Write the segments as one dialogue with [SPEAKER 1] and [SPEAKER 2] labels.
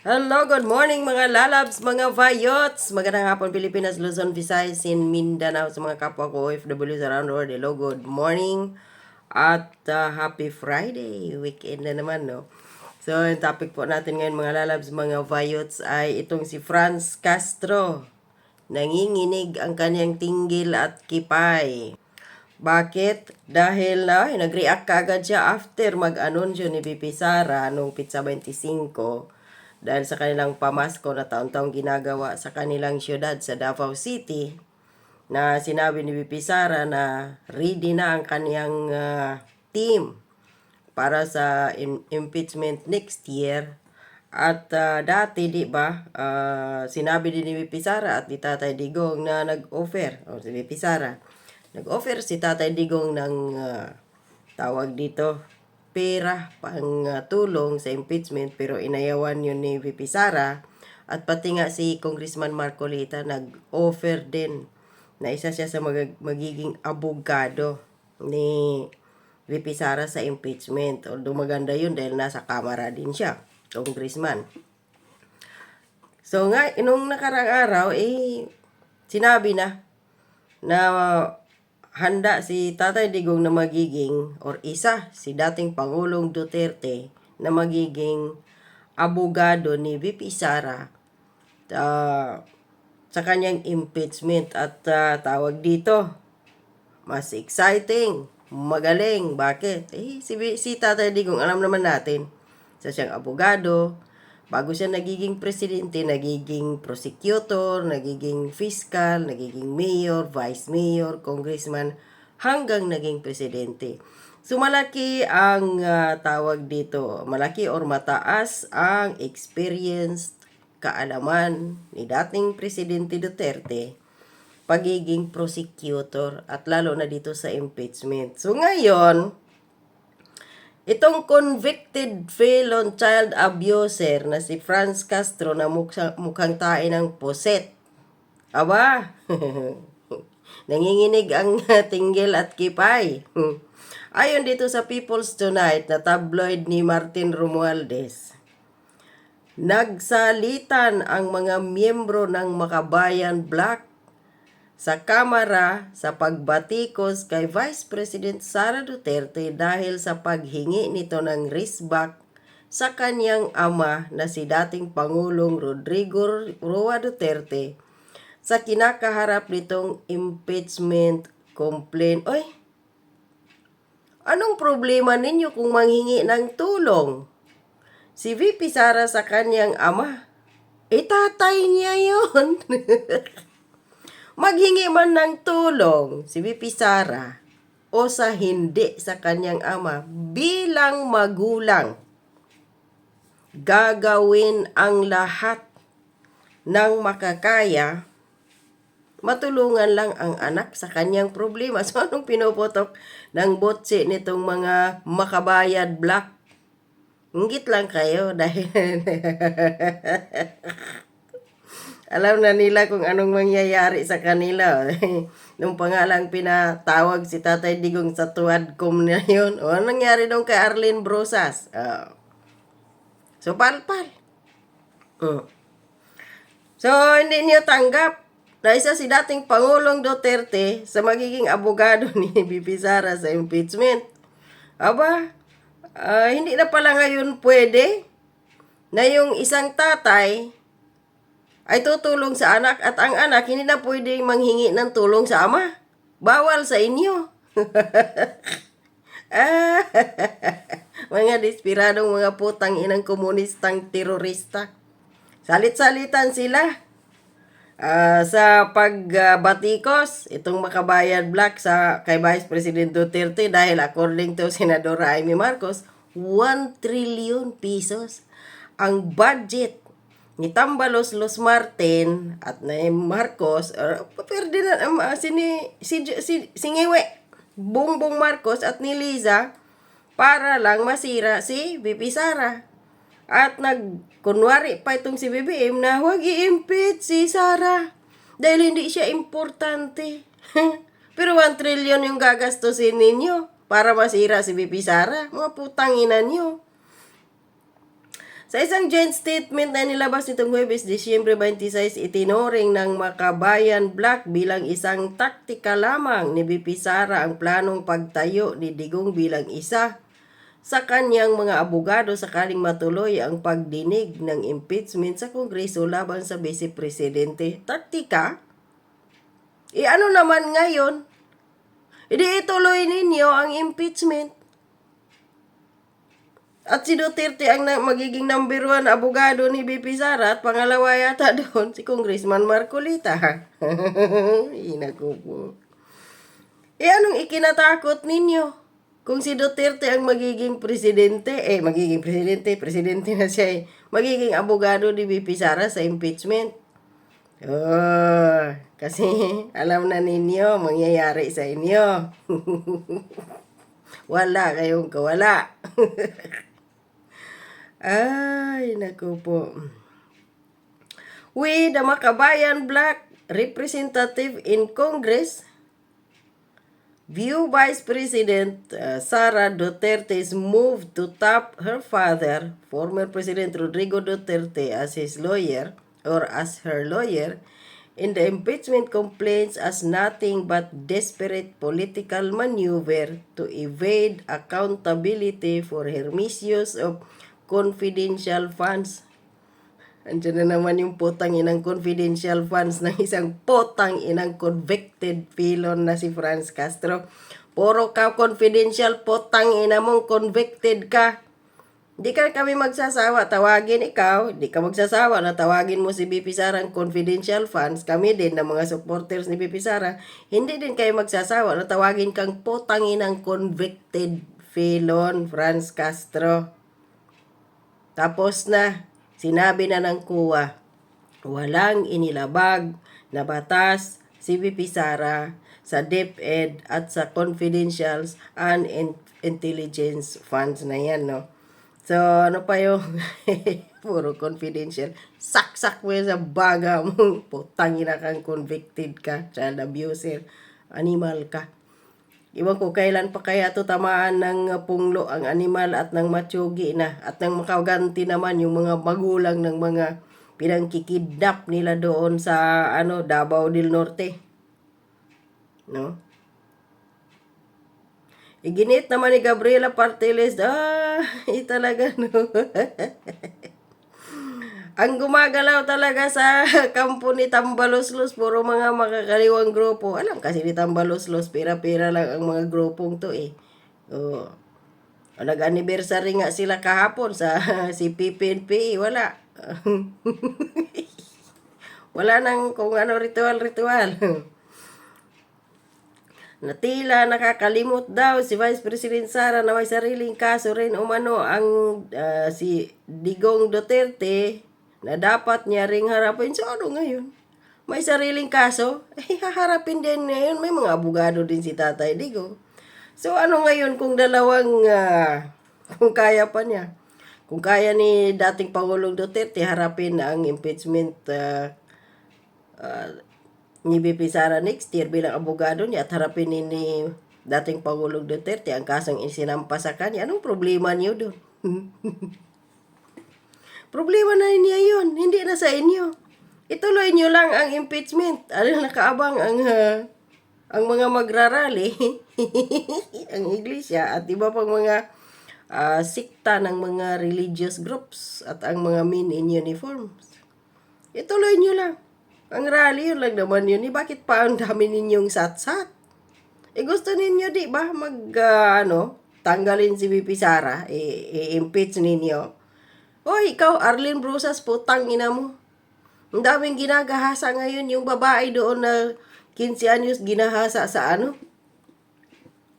[SPEAKER 1] Hello, good morning mga lalabs, mga vayots. Magandang hapon Pilipinas, Luzon, Visayas, in Mindanao sa mga kapwa ko OFWs around the world. Hello, good morning. At happy Friday. Weekend na naman, no? So, yung topic po natin ngayon mga lalabs, mga vayots ay itong si Franz Castro. Nanginginig ang kanyang tinggil at kipay. Bakit? Dahil nag-react kaagad siya after mag-anunsyo ni VP Sara noong Pizza 25 dahil sa kanilang pamasko na taon-taong ginagawa sa kanilang syudad sa Davao City, na sinabi ni VP Sara na ready na ang kaniyang team para sa impeachment next year. At dati, di ba, sinabi din ni VP Sara at ni Tatay Digong na nag-offer, o si VP Sara, nag-offer si Tatay Digong ng tawag dito, pera pang tulong sa impeachment, pero inayawan yun ni VP Sara. At pati nga si Congressman Marcolita nag-offer din na isa siya sa magiging abogado ni VP Sara sa impeachment. Although maganda yun dahil nasa kamara din siya, congressman. So nga, nung nakarang araw, sinabi na handa si Tatay Digong na magiging, or si dating Pangulong Duterte na magiging abogado ni VP Sara sa kanyang impeachment. At tawag dito, mas exciting, magaling. Bakit? Si Tatay Digong, alam naman natin, sa siyang abogado, bago siya nagiging presidente, nagiging prosecutor, nagiging fiscal, nagiging mayor, vice mayor, congressman, hanggang naging presidente. So malaki ang tawag dito, malaki or mataas ang experience, kaalaman ni dating Presidente Duterte pagiging prosecutor at lalo na dito sa impeachment. So ngayon, itong convicted felon child abuser na si Franz Castro na mukhang tae ng puset. Aba, nanginginig ang tinggil at kipay. Ayon dito sa People's Tonight na tabloid ni Martin Romualdez, nagsalitan ang mga miyembro ng Makabayan Black sa Kamara sa pagbatikos kay Vice President Sara Duterte dahil sa paghingi nito ng risbak sa kanyang ama na si dating Pangulong Rodrigo Roa Duterte sa kinakaharap nitong impeachment complaint. Oy, anong problema ninyo kung manghingi ng tulong si VP Sara sa kanyang ama? Itatay niya yun. Maghingi man ng tulong si VP Sara o sa hindi sa kanyang ama, bilang magulang, gagawin ang lahat ng makakaya, matulungan lang ang anak sa kanyang problema. So anong pinuputok ng botse nitong mga Makabayan Black? Inggit lang kayo dahil alam na nila kung anong mangyayari sa kanila. Nung pangalang pinatawag si Tatay Digong sa tuwadcom na yun, o anong nangyari doon kay Arlene Brosas? So, palpal. So, hindi niyo tanggap na isa si dating Pangulong Duterte sa magiging abogado ni VP Sara sa impeachment. Aba, hindi na pala ngayon pwede na yung isang tatay ay tutulong sa anak at ang anak hindi na pwedeng manghingi ng tulong sa ama. Bawal sa inyo. Mga despiradong mga putang inang komunistang terorista. Salit-salitan sila sa pagbatikos itong Makabayan Black sa kay Vice President Duterte dahil according to Senadora Amy Marcos, 1 trillion pesos ang budget ni Tambalos Los Martin at ni Marcos, Ferdinand, si Ngewe, Bongbong Marcos at ni Liza para lang masira si VP Sara. At nagkunwari pa itong si BBM na huwag i-impeach si Sara dahil hindi siya importante. Pero 1 trillion yung gagastusin ninyo para masira si VP Sara. Mga putang ina nyo. Sa isang joint statement na nilabas nitong Huwebes, Disyembre 26, itinuring ng Makabayan Black bilang isang taktika lamang ni VP Sara ang planong pagtayo ni Digong bilang isa sa kanyang mga abogado sakaling matuloy ang pagdinig ng impeachment sa Kongreso laban sa Vice Presidente. Taktika? Ano naman ngayon? Hindi ituloy ninyo ang impeachment. At si Duterte ang magiging number 1 abogado ni VP Sara at pangalawa yata doon si Congressman Marcolita. Inaku po. Anong ikinatakot ninyo? Kung si Duterte ang magiging presidente, presidente na siya magiging abogado ni VP Sara sa impeachment. Kasi alam na ninyo, mangyayari sa inyo. Wala kayong kawala. Ay, naku po. We, the Makabayan Black representative in Congress, view Vice President Sara Duterte's move to tap her father, former President Rodrigo Duterte, as his lawyer or as her lawyer in the impeachment complaints as nothing but desperate political maneuver to evade accountability for her misuse of confidential funds. Andiyan na naman yung potang inang confidential funds ng isang potang inang convicted felon na si Franz Castro. Puro ka confidential, potang ina mong convicted ka. Di ka kami magsasawa, tawagin ikaw. Di ka magsasawa na tawagin mo si BP Sara ang confidential funds. Kami din na mga supporters ni BP Sara, hindi din kayo magsasawa na tawagin kang potang inang convicted felon, Franz Castro. Tapos na, sinabi na ng COA, walang inilabag na batas si VP Sara sa DepEd at sa confidentials and intelligence funds na yan, no? So, ano pa yung puro confidential? Saksak mo yan sa baga mo. Putangina kang convicted ka, child abuser, animal ka. Iwan ko kailan pa kaya to tamaan ng punglo ang animal at ng matsugi na at nang makaganti naman yung mga magulang ng mga pinangkikidnap nila doon sa Davao del Norte. No? Iginit naman ni Gabriela Partiles, talaga no. Ang gumagalaw talaga sa kampo ni Tambaloslos, puro mga makakaliwang grupo. Alam kasi ni Tambaloslos, pira-pira lang ang mga grupong to eh. Nag-anniversary nga sila kahapon sa si PPNP, wala. Wala nang kung ano ritual-ritual. Natila nakakalimot daw si Vice President Sara na may sariling kaso rin umano ang si Digong Duterte na dapat niya ring harapin. So ano ngayon? May sariling kaso? Haharapin din ngayon. May mga abogado din si Tatay Digong. So ano ngayon kung dalawang, kung kaya pa niya? Kung kaya ni dating Pangulong Duterte harapin ang impeachment ni BP Sara next year bilang abogado niya at harapin ni dating Pangulong Duterte ang kasong isinampa sa kanya, anong problema niyo doon? Problema na niya yun, hindi na sa inyo. Ituloy niyo lang ang impeachment. Nakaabang ang mga magrarally, ang iglesia at iba pang mga sikta ng mga religious groups at ang mga men in uniforms. Ituloy niyo lang. Ang rally yun lang naman yun. Bakit pa ang dami ninyong satsat? Gusto ninyo di ba tanggalin si VP Sara, i-impeach ninyo. Hoy, ikaw, Arlene Brusas, putang ina mo. Ang daming ginagahasa ngayon, yung babae doon na 15 anyos ginahasa sa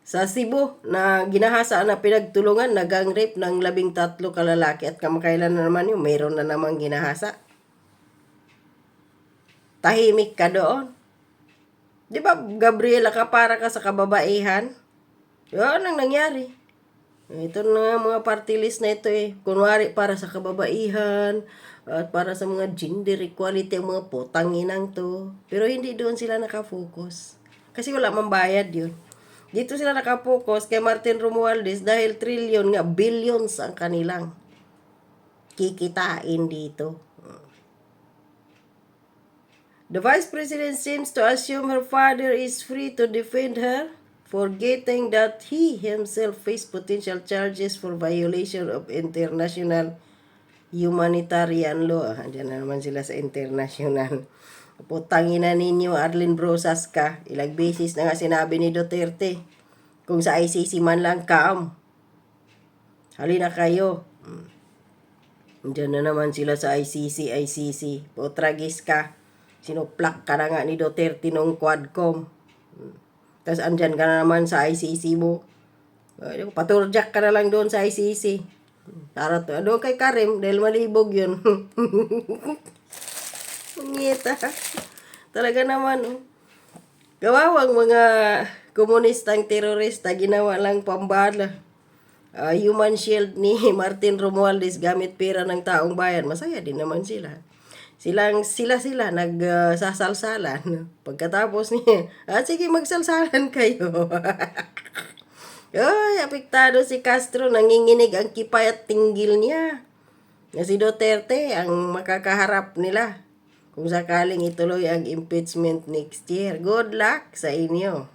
[SPEAKER 1] sa Cebu, na ginahasa na pinagtulungan, na gang rape ng 13 kalalaki at kamakailan na naman yung mayroon na namang ginahasa. Tahimik ka doon. Di ba, Gabriela, ka para ka sa kababaihan? Yan ang nangyari. Ito na mga party list na ito eh. Kunwari para sa kababaihan at para sa mga gender equality ang mga potanginang to. Pero hindi doon sila nakafocus. Kasi wala mang bayad yun. Dito sila nakafocus kay Martin Romualdez dahil trillion nga, billions ang kanilang kikitain dito. The Vice President seems to assume her father is free to defend her, forgetting that he himself faced potential charges for violation of international humanitarian law. Diyan na naman sila sa international. Putangin na ninyo, Arlene Brosas ka. Ilang beses na nga sinabi ni Duterte, kung sa ICC man lang kaam, halina kayo. Diyan na naman sila sa ICC. Putragis ka. Sinuplak ka na nga ni Duterte noong Quadcom. Tapos andyan ka na naman sa ICC mo. Paturjak ka na lang doon sa ICC. Tara to. Doon kay Karim, dahil malibog yun. Ngita. Talaga naman, oh. Gawawang mga komunistang terorista, ginawa lang pambala. Human shield ni Martin Romualdez gamit pera ng taong bayan. Masaya din naman sila. Sila nagsasalsalan. Pagkatapos niya, sige magsalsalan kayo. Ay, apektado si Castro, nanginginig ang kipay at tinggil niya. Na si Duterte ang makakaharap nila kung sakaling ituloy ang impeachment next year. Good luck sa inyo.